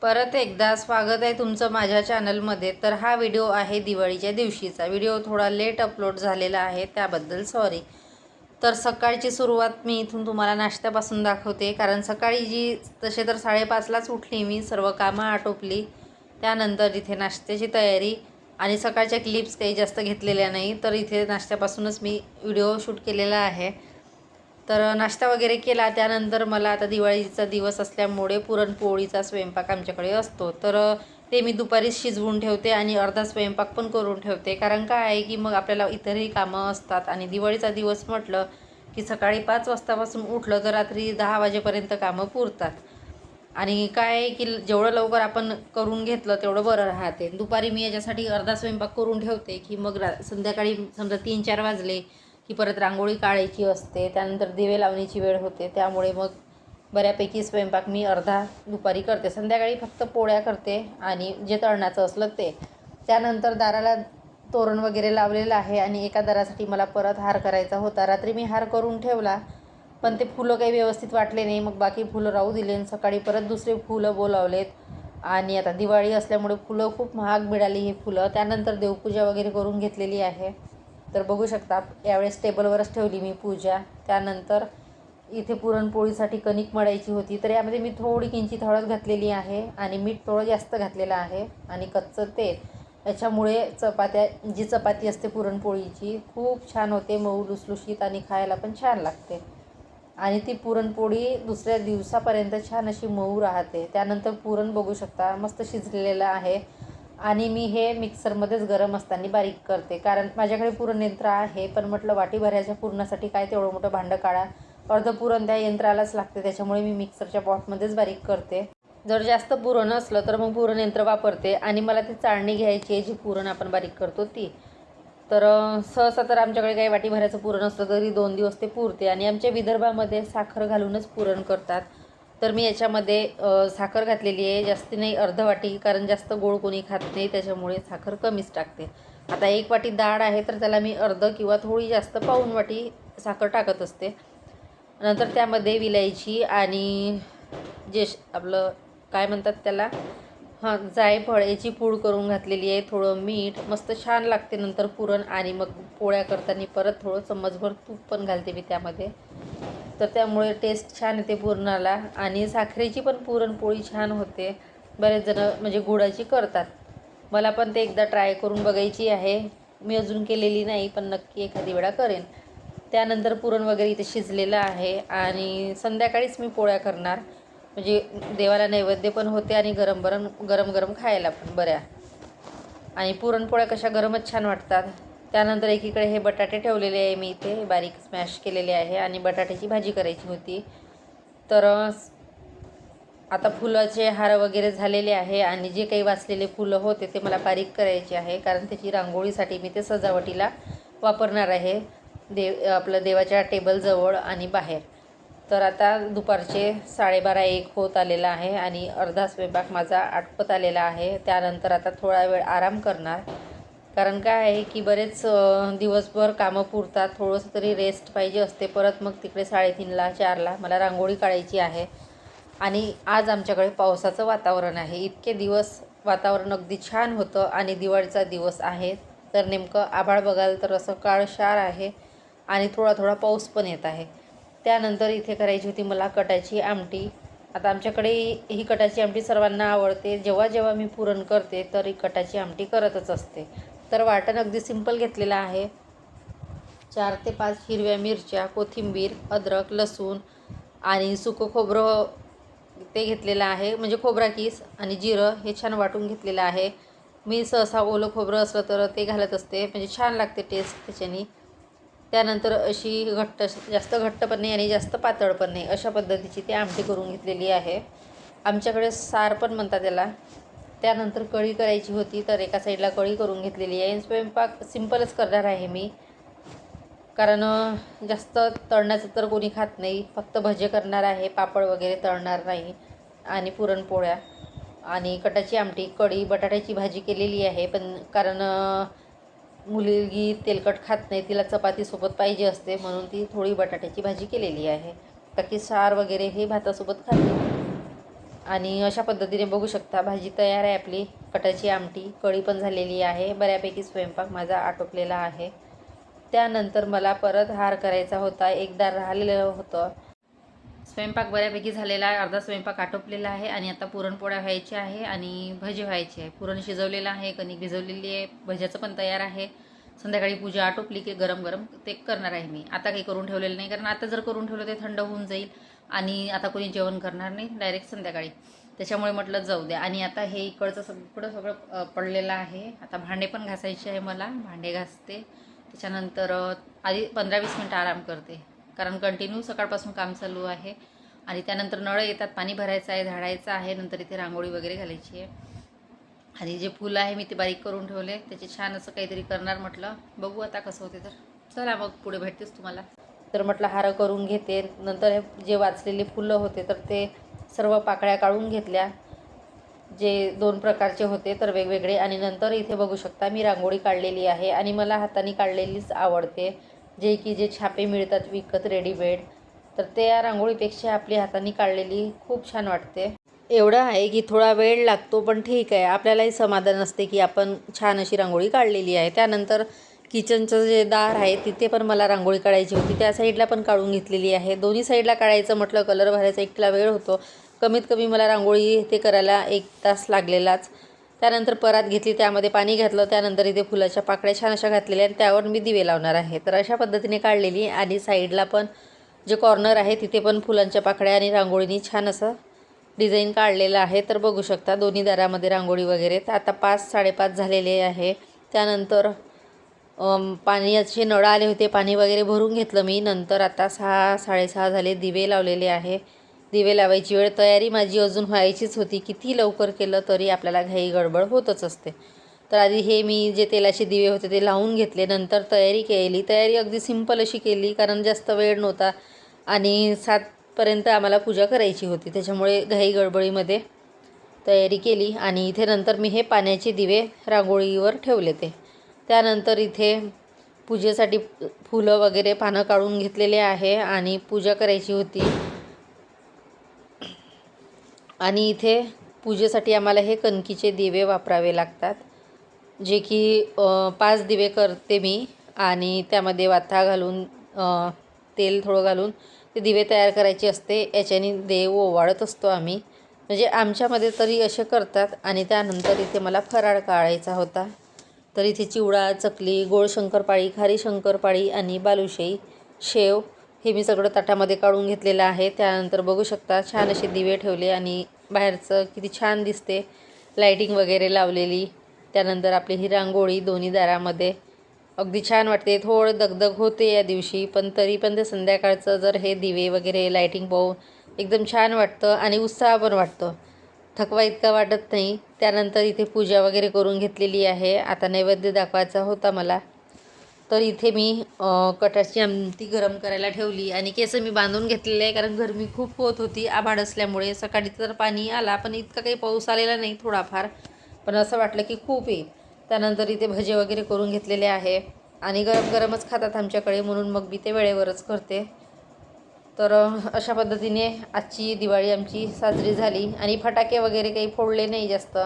परत एकदा स्वागत आहे तुमचं माझ्या चॅनलमध्ये. तर हा व्हिडिओ आहे दिवाळीच्या दिवशीचा. व्हिडिओ थोडा लेट अपलोड झालेला आहे, त्याबद्दल सॉरी. तर सकाळची सुरुवात मी इथून तुम्हाला नाश्त्यापासून दाखवते. कारण सकाळी तसे तर 5:30लाच उठली मी, सर्व कामं आटोपली. त्यानंतर इथे नाश्त्याची तयारी आणि सकाळच्या क्लिप्स काही जास्त घेतलेल्या नाही, तर इथे नाश्त्यापासूनच मी व्हिडिओ शूट केलेला आहे. तर नाश्ता वगैरे केला. त्यानंतर मला आता दिवाळीचा दिवस असल्यामुळे पुरणपोळीचा स्वयंपाक आमच्याकडे असतो. तर ते मी दुपारीच शिजवून ठेवते आणि अर्धा स्वयंपाक पण करून ठेवते. कारण काय आहे की मग आपल्याला इतरही कामं असतात आणि दिवाळीचा दिवस म्हटलं की सकाळी 5 वाजतापासून उठलं तर रात्री 10 वाजेपर्यंत कामं पुरतात. आणि काय आहे की जेवढं लवकर आपण करून घेतलं तेवढं बरं राहते. दुपारी मी याच्यासाठी अर्धा स्वयंपाक करून ठेवते की मग संध्याकाळी समजा 3-4 वाजले की परत रांगोळी काढायची असते, त्यानंतर दिवे लावण्याची वेळ होते. त्यामुळे मग बऱ्यापैकी स्वयंपाक मी अर्धा दुपारी करते. संध्याकाळी फक्त पोळ्या करते आणि जे तळणाचं असलं ते. त्यानंतर दाराला तोरण वगैरे लावलेलं आहे आणि एका दारासाठी मला परत हार करायचा होता. रात्री मी हार करून ठेवला, पण ते फुलं काही व्यवस्थित वाटले नाही. मग बाकी फुलं राहू दिले आणि सकाळी परत दुसरे फुलं बोलावलेत. आणि आता दिवाळी असल्यामुळे फुलं खूप महाग मिळाली ही फुलं. त्यानंतर देवपूजा वगैरे करून घेतलेली आहे. तर बघू शकता यावेळेस टेबलवरच ठेवली मी पूजा. त्यानंतर इथे पुरणपोळीसाठी कणिक मळायची होती, तर यामध्ये मी थोडी किंचित हळद घातलेली आहे आणि मीठ थोडं जास्त घातलेलं आहे आणि कच्चं तेल. याच्यामुळे जी चपाती असते पुरणपोळीची खूप छान होते, मऊ लुसलुशीत आणि खायला पण छान लागते. आणि ती पुरणपोळी दुसऱ्या दिवसापर्यंत छान अशी मऊ राहते. त्यानंतर पुरण बघू शकता मस्त शिजलेलं आहे आणि मी हे मिक्सरमध्येच गरम असताना बारीक करते. कारण माझ्याकडे पुरण यंत्र आहे, पण म्हटलं वाटी भरायच्या पुरणासाठी काय तेवढं मोठं भांडं काढा, अर्धं पुरण त्या यंत्रालाच लागते. त्याच्यामुळे मी मिक्सरच्या पॉटमध्येच बारीक करते. जर जास्त पुरण असलं तर मग पुरण यंत्र वापरते आणि मला ती चाळणी घ्यायची आहे जी पुरण आपण बारीक करतो ती. तर सहसा तर आमच्याकडे काही वाटी भरायचं पुरण असलं तरी 2 दिवस ते पुरते आणि आमच्या विदर्भामध्ये साखर घालूनच पुरण करतात. तर मी याच्यामध्ये साखर घातलेली आहे, जास्त नाही, अर्ध वाटी. कारण जास्त गोड कोणी खात नाही, त्याच्यामुळे साखर कमीच टाकते. आता 1 वाटी डाळ आहे तर त्याला मी अर्ध किंवा थोडी जास्त पाऊण वाटी साखर टाकत असते. नंतर त्यामध्ये विलायची आणि आपलं काय म्हणतात त्याला, जायफळ याची पूड करून घातलेली आहे. थोडं मीठ, मस्त छान लागते नंतर पुरण. आणि मग पोळ्या करताना परत थोडं चम्मचभर तूप पण घालते मी त्यामध्ये. तर त्यामुळे टेस्ट छान येते पुरणाला आणि साखरेची पण पुरणपोळी छान होते. बरेच जण म्हणजे गुळाची करतात. मला पण ते एकदा ट्राय करून बघायची आहे. मी अजून केलेली नाही, पण नक्की एखादी वेळा करेन. त्यानंतर पुरण वगैरे इथे शिजलेलं आहे आणि संध्याकाळीच मी पोळ्या करणार. म्हणजे देवाला नैवेद्य पण होते आणि गरम गरम खायला पण बऱ्या. आणि पुरणपोळ्या कशा गरमच छान वाटतात. त्यानंतर एकीकडे हे बटाटे ठेवलेले आहे मी इथे, बारीक स्मॅश केलेले आहे आणि बटाट्याची भाजी करायची होती. तर आता फुलाचे हार वगैरे झालेले आहे आणि जे काही वाचलेले फुलं होते ते मला बारीक करायचे आहे. कारण त्याची रांगोळीसाठी मी ते सजावटीला वापरणार आहे, आपलं देवाच्या टेबलजवळ आणि बाहेर. तर आता दुपारचे 12:30-1 होत आलेला आहे आणि अर्धा स्वयंपाक माझा आटपत आलेला आहे. त्यानंतर आता थोडा वेळ आराम करणार. कारण काय आहे की बरेच दिवसभर कामं पुरतात, थोडंसं तरी रेस्ट पाहिजे असते. परत मग तिकडे 3:30ला 4ला मला रांगोळी काढायची आहे. आणि आज आमच्याकडे पावसाचं वातावरण आहे. इतके दिवस वातावरण अगदी छान होतं आणि दिवाळीचा दिवस आहे तर नेमकं आभाळ बघाल तर असं काळशार आहे आणि थोडा थोडा पाऊस पण येत आहे. त्यानंतर इथे करायची होती मला कटाची आमटी. आता आमच्याकडे ही कटाची आमटी सर्वांना आवडते. जेव्हा जेव्हा मी पुरण करते तर ही कटाची आमटी करतच असते. तर वाटण अगदी सिंपल घेतलेलं आहे. 4 ते 5 हिरव्या मिरच्या, कोथिंबीर, अद्रक, लसूण आणि सुकं खोबरं ते घेतलेलं आहे, म्हणजे खोबरा कीस आणि जिरं हे छान वाटून घेतलेलं आहे. मी सहसा ओलं खोबरं असलं तर ते घालत असते, म्हणजे छान लागते टेस्ट त्याच्याने. त्यानंतर अशी जास्त घट्ट पण नाही आणि जास्त पातळ पण नाही, अशा पद्धतीची ती आमटी करून घेतलेली आहे. आमच्याकडे सार पण म्हणतात त्याला. त्यानंतर कढी करायची होती, तर एका साईडला कढी करून घेतलेली आहे. स्वयंपाक सिंपलच करणार आहे मी, कारण जास्त तळण्याचं तर कोणी खात नाही. फक्त भजे करणार आहे, पापड वगैरे तळणार नाही. आणि पुरणपोळ्या आणि कटाची आमटी, कढी, बटाट्याची भाजी केलेली आहे. पण कारण मुलगी तेलकट खात नाही, तिला चपातीसोबत पाहिजे असते, म्हणून ती थोडी बटाट्याची भाजी केलेली आहे. बाकी सार वगैरे हे भातासोबत खाते. आणि अशा पद्धतीने बघू शकता भाजी तयार आहे आपली. कटाची आमटी, कढी पण झालेली आहे. बऱ्यापैकी स्वयंपाक माझा आटोपलेला आहे. त्यानंतर मला परत हार करायचा होता. एकदा राहिलेलं होतं. स्वयंपाक बऱ्यापैकी झालेला आहे. अर्धा स्वयंपाक आटोपलेला आहे आणि आता पुरणपोळ्या व्हायच्या आहे आणि भजी व्हायची आहे. पुरण शिजवलेलं आहे, कणिक भिजवलेली आहे, भज्याचं पण तयार आहे. संध्याकाळी पूजा आटोपली की गरम गरम ते करणार आहे मी. आता काही करून ठेवलेलं नाही, कारण आता जर करून ठेवलं ते थंड होऊन जाईल आणि आता कोणी जेवण करणार नाही, डायरेक्ट संध्याकाळी. त्याच्यामुळे म्हटलं जाऊ द्या. आणि आता हे इकडचं सगळं पडलेलं आहे. आता भांडे पण घासायचे आहे मला. भांडे घासते, त्याच्यानंतर आधी 15-20 मिनटं आराम करते, कारण कंटिन्यू सकाळपासून काम चालू आहे. आणि त्यानंतर नळ येतात, पाणी भरायचं आहे, झाडायचं आहे, नंतर इथे रांगोळी वगैरे घालायची आहे. आणि जे फुलं आहे मी ते बारीक करून ठेवले, त्याचे छान असं काहीतरी करणार म्हटलं. बघू आता कसं होते. तर चला मग पुढे भेटतेच तुम्हाला. तर म्हटलं हार करून घेते. नंतर हे जे वाचलेले फुलं होते तर ते सर्व पाकळ्या काढून घेतल्या, जे 2 प्रकारचे होते तर वेगवेगळे. आणि नंतर इथे बघू शकता मी रांगोळी काढलेली आहे आणि मला हाताने काढलेलीच आवडते. जे छापे मिळतात विकत रेडीमेड, तर त्या रांगोळीपेक्षा आपली हाताने काढलेली खूप छान वाटते. एवढं आहे की थोडा वेळ लागतो, पण ठीक आहे. आपल्यालाही समाधान असते की आपण छान अशी रांगोळी काढलेली आहे. त्यानंतर किचनचं जे दार आहे तिथे पण मला रांगोळी काढायची होती. त्या साईडला पण काढून घेतलेली आहे. दोन्ही साईडला काढायचं म्हटलं, कलर भरायचा एकला वेळ होतो. कमीत कमी मला रांगोळी ते करायला 1 तास लागलेलाच. त्यानंतर परात घेतली, त्यामध्ये पाणी घातलं. त्यानंतर इथे फुलाच्या पाकळ्या छान अशा घातलेल्या आणि त्यावर मी दिवे लावणार आहे. तर अशा पद्धतीने काढलेली. आणि साईडला पण जे कॉर्नर आहे तिथे पण फुलांच्या पाकळ्या आणि रांगोळीनी छान असं डिझाईन काढलेलं आहे. तर बघू शकता दोन्ही दारामध्ये रांगोळी वगैरे. तर आता 5-5:30 झालेले आहे. त्यानंतर पाण्याचे नळ आले होते, पाणी वगैरे भरून घेतलं मी. नंतर आता 6-6:30 झाले. दिवे लावलेले आहे. दिवे लावायची वेळ, तयारी माझी अजून व्हायचीच होती. किती लवकर केलं तरी आपल्याला घाई गडबड होतच असते. तर आधी हे मी जे तेलाचे दिवे होते ते लावून घेतले, नंतर तयारी केली. तयारी अगदी सिंपल अशी केली, कारण जास्त वेळ नव्हता आणि 7पर्यंत आम्हाला पूजा करायची होती. त्याच्यामुळे घाई गडबडीमध्ये तयारी केली. आणि इथे नंतर मी हे पाण्याचे दिवे रांगोळीवर ठेवले. त्यानंतर इथे पूजेसाठी फुलं वगैरे पानं काढून घेतलेले आहे आणि पूजा करायची होती. आणि इथे पूजेसाठी आम्हाला हे कणकीचे दिवे वापरावे लागतात, जे की 5 दिवे करते मी. आणि त्यामध्ये वाथा घालून तेल थोडं घालून ते दिवे तयार करायचे असते. याच्याने देव ओवाळत असतो आम्ही, म्हणजे आमच्यामध्ये तरी असे करतात. आणि त्यानंतर इथे मला फराळ काढायचा होता. तर इथे चिवडा, चकली, गोड शंकरपाळी, खारी शंकरपाळी आणि बालुशाही, शेव हे मी सगळं ताटामध्ये काढून घेतलेलं आहे. त्यानंतर बघू शकता छान असे दिवे ठेवले आणि बाहेरचं किती छान दिसते, लाईटिंग वगैरे लावलेली. त्यानंतर आपली ही रांगोळी दोन्ही दारामध्ये अगदी छान वाटते. थोडं दगदग होते या दिवशी, पण तरी पण ते संध्याकाळचं जर हे दिवे वगैरे लाईटिंग पाहून एकदम छान वाटतं आणि उत्साह पण वाटतो. थकवा इतका वाटत नाही. त्यानंतर इथे पूजा वगैरे करून घेतलेली आहे. आता नैवेद्य दाखवायचा होता मला, तर इथे मी कटाची आमटी गरम करायला ठेवली आणि केस मी बांधून घेतलेले आहे, कारण गरमी खूप होत होती आभाळ असल्यामुळे. सकाळी तर पाणी आला, पण इतका काही पाऊस आलेला नाही, थोडाफार, पण असं वाटलं की खूप येईल. त्यानंतर इथे भजे वगैरे करून घेतलेले आहे आणि गरम गरमच खातात आमच्याकडे, म्हणून मग मी ते वेळेवरच करते. तर अशा पद्धतीने आजची दिवाळी आमची साजरी झाली. आणि फटाके वगैरे काही फोडले नाही जास्त,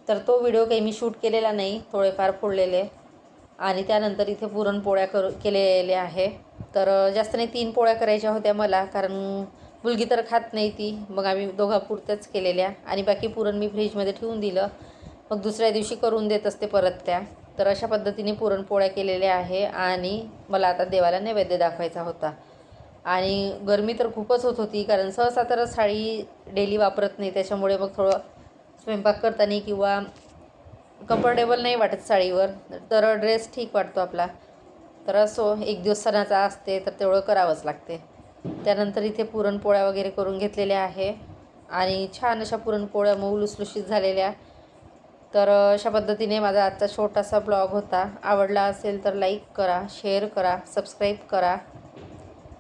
तर तो व्हिडिओ काही मी शूट केलेला नाही, थोडेफार फोडलेले. आणि त्यानंतर इथे पुरणपोळ्या केलेल्या आहे. तर जास्त नाही, 3 पोळ्या करायच्या होत्या मला, कारण मुलगी तर खात नाही ती, मग आम्ही दोघापुरत्याच केलेल्या. आणि बाकी पुरण मी फ्रीजमध्ये ठेवून दिलं, मग दुसऱ्या दिवशी करून देत असते परत त्या. तर अशा पद्धतीने पुरणपोळ्या केलेल्या आहे. आणि मला आता देवाला नैवेद्य दाखवायचा होता. आणि गरमी तर खूपच होत होती, कारण सहसा तर साडी डेली वापरत नाही, त्याच्यामुळे मग थोडं स्वयंपाक करताना किंवा कम्फर्टेबल नाही वाटत साडीवर, तर ड्रेस ठीक वाटतो आपला. तर असो, एक दिवस सणाचा असते तर तेवढं करावंच लागते. त्यानंतर इथे पुरणपोळ्या वगैरे करून घेतलेल्या आहे आणि छान अशा पुरणपोळ्या मऊ लुसलुशीत झालेल्या. तर अशा पद्धतीने माझा आजचा छोटासा ब्लॉग होता. आवडला असेल तर लाईक करा, शेअर करा, सबस्क्राईब करा.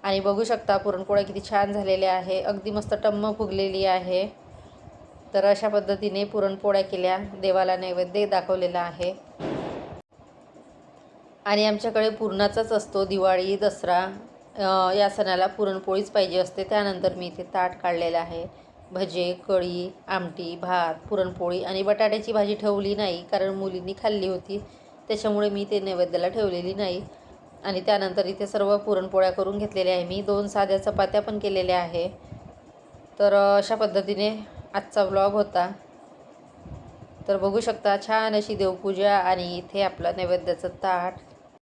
आणि बघू शकता पुरणपोळ्या किती छान झालेल्या आहे, अगदी मस्त टम्म फुगलेली आहे. तर अशा पद्धतीने पुरणपोळ्या केल्या, देवाला नैवेद्य दाखवलेला आहे. आणि आमच्याकडे पुरणाचाच असतो दिवाळी, दसरा या सणाला पुरणपोळीच पाहिजे असते. त्यानंतर मी इथे ताट काढलेलं आहे, भजे, कढी, आमटी, भात, पुरणपोळी आणि बटाट्याची भाजी ठेवली नाही, कारण मुलींनी खाल्ली होती, त्याच्यामुळे मी ते नैवेद्याला ठेवलेली नाही. आणि त्यानंतर इथे सर्व पुरणपोळ्या करून घेतलेल्या आहे मी. 2 साध्या चपात्या पण केलेल्या आहे. तर अशा पद्धतीने आजचा व्लॉग होता. तर बघू शकता छान अशी देवपूजा आणि इथे आपलं नैवेद्याचं ताट.